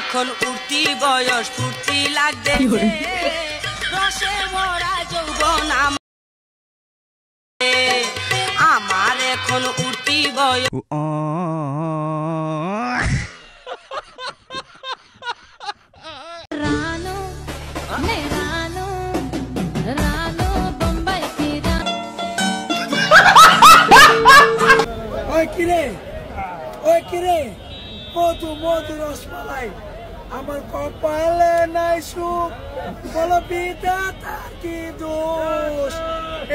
এখন উঠতি বয়স ফুর্তি লাগছে রসে মরা যৌবন আমার এখন উঠতি বয়স ওই কিরে মধু মধু রসমালাই আমার কপালে নাই সুখ বলো বিধাতা কি দোষ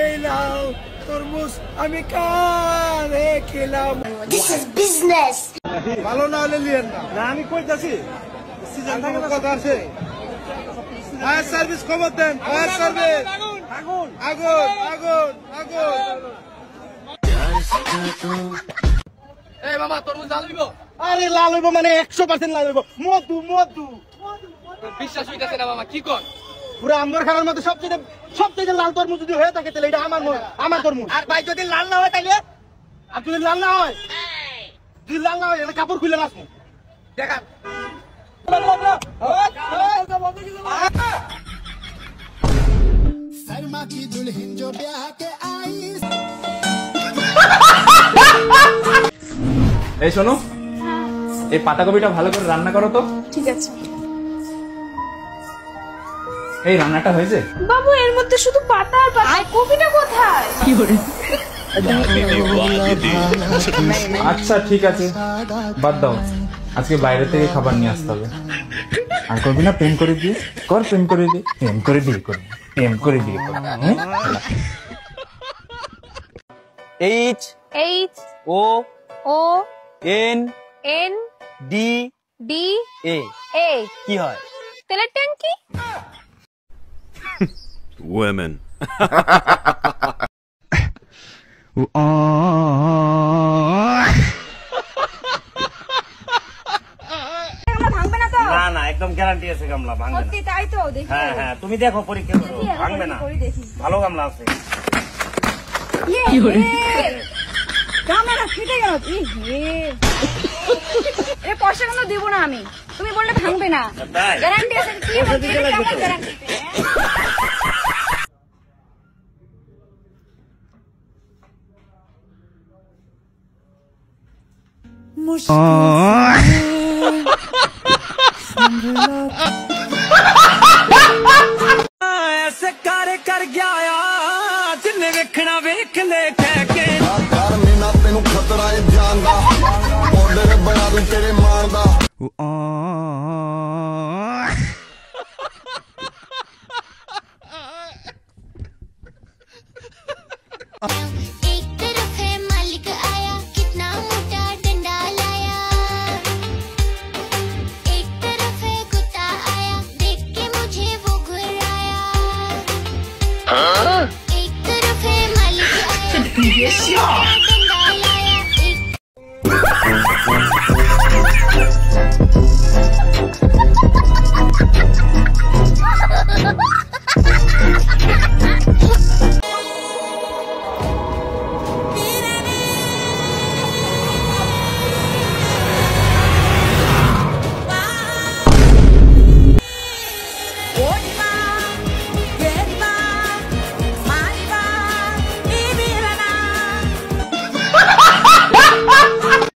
এই নাও তরমুজ আমি কারে খেলাম This is business. ভালো না হলে লিয়েন না আমি কইতাছি সিজন কথা আছে ফায়ার সার্ভিস খবর দেন ফায়ার সার্ভিস আগুন আগুন আগুন আগুন এই মামা তরমুজ লাল দিব আরে লাল হইব মানে 100% লাল হইব মধু মধু বিশ্বাস হইতাছে না মামা কি কর পুরো আম্বর খানার মধ্যে সবচেয়ে লাল তরমুজ যদি হয়ে থাকে তাহলে এটা আমার তরমুজ আর ভাই যদি লাল না হয় তাহলে আর যদি লাল না হয় এটা কাপড় খুলে রাখবো দেখা शर्मा की दुल्हन जो ब्याह के आई এই শোনো এই পাতাকপিটা ভালো করে রান্না করো তো ঠিক আছে এই রান্নাটা হয়েছে বাবু এর মধ্যে শুধু পাতা আর পাতা কপিটা কোথায় কি করে আচ্ছা ঠিক আছে বাদ দাও আজকে বাইরে থেকে খাবার নিয়ে আসতে হবে আর করবি না প্রেম করে দিয়ে কর প্রেম করে দিয়ে প্রেম করে বিয়ে করবি প্রেম করে বিয়ে করবি H H O O N N D D A A কি হয় তেলের ট্যাঙ্কি Women. ভাঙবে না তো না না একদম গ্যারান্টি আছে গামলা ভাঙবে না সত্যি তাই তো দেখি হ্যাঁ হ্যাঁ তুমি দেখো পরীক্ষা করো ভাঙবে না ভালো গামলা আছে কি করে ক্যামেরা ফেটে গেল এ পয়সা কেন দেব না আমি তুমি বললে ভাঙবে না গ্যারান্টি আছে কি বলতে কেমন গ্যারান্টি ऐसे कर गया जिन्ने वेखना वेख ले के मीना तेनू खतरा है जान दा ऑर्डर बना दूं तेरे मान दा एक तरफ है मालिक आया कितना मोटा डंडा लाया एक तरफ है कुत्ता आया देख के मुझे वो घुराया एक तरफ है मालिक आया